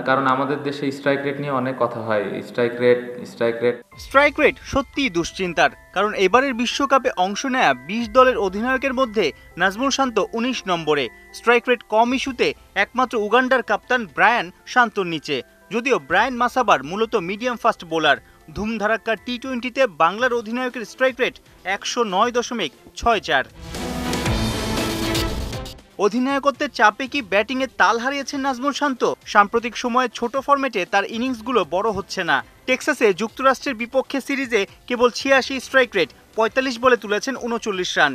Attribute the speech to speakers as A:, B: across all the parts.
A: কারণ আমাদের দেশে স্ট্রাইক রেট নিয়ে অনেক কথা হয়।
B: স্ট্রাইক রেট সত্যিই দুশ্চিন্তার, কারণ এবারের বিশ্বকাপে অংশ নেয়া ২০ দলের অধিনায়কের মধ্যে নাজমুল শান্ত ১৯ নম্বরে। স্ট্রাইক রেট কম ইস্যুতে একমাত্র উগান্ডার কাপ্তান ব্রায়ান শান্তর নিচে। যদিও ব্রায়ান মাসাবার মূলত মিডিয়াম ফাস্ট বোলার। ধুমধারাক্কা টি-20তে বাংলার অধিনায়কের স্ট্রাইক রেট ১০৯.৬৪। অধিনায়কত্বের চাপে কি ব্যাটিংয়ে তাল হারিয়েছেন নাজমুল শান্ত? সাম্প্রতিক সময়ে ছোট ফরম্যাটে তার ইনিংসগুলো বড় হচ্ছে না। টেক্সাসে যুক্তরাষ্ট্রের বিপক্ষে সিরিজে কেবল ৮৬ স্ট্রাইক রেট, ৪৫ বলে তুলেছেন ৩৯ রান।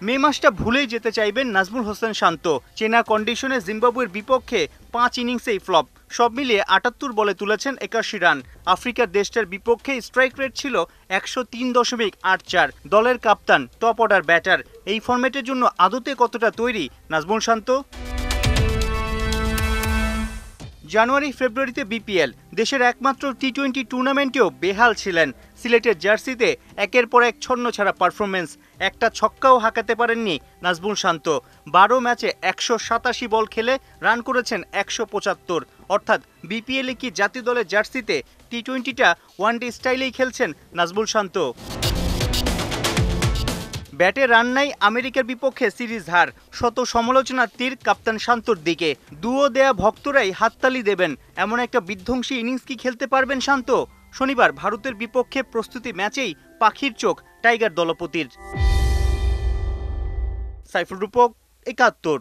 B: মে মাসটা ভুলেই যেতে চাইবেন নাজমুল হোসেন শান্ত। চেনা কন্ডিশনে জিম্বাবুয়ের বিপক্ষে ৫ ইনিংসেই ফ্লপ। সব মিলিয়ে ৭৮ বলে তুলেছেন ৮১ রান। আফ্রিকার দেশটার বিপক্ষে স্ট্রাইক রেট ছিল ১০৩.৮৪। দলের কাপ্তান, টপ অর্ডার ব্যাটার। এই ফরম্যাটের জন্য আদতে কতটা তৈরি নাজমুল শান্ত? জানুয়ারি ফেব্রুয়ারিতে বিপিএল, দেশের একমাত্র টি-20 টুর্নামেন্টেও বেহাল ছিলেন। সিলেটের জার্সিতে একের পর এক ছন্নছাড়া পারফরমেন্স। একটা ছক্কাও হাঁকাতে পারেননি নাজমুল শান্ত। ১২ ম্যাচে ১৮৭ বল খেলে রান করেছেন ১৭৫। অর্থাৎ বিপিএলে কি জাতীয় দলের জার্সিতে টি-20টা ওয়ানডে স্টাইলেই খেলছেন নাজমুল শান্ত? ব্যাটে রান নাই আমেরিকার বিপক্ষে সিরিজ হার। শত সমালোচনার তীর কাপ্তান শান্তর দিকে। দুয়ো দেয়া ভক্তরাই হাততালি দেবেন এমন একটা বিধ্বংসী ইনিংস কি খেলতে পারবেন শান্ত? শনিবার ভারতের বিপক্ষে প্রস্তুতি ম্যাচেই পাখির চোখ টাইগার দলপতির। সাইফুল রূপক, ৭১।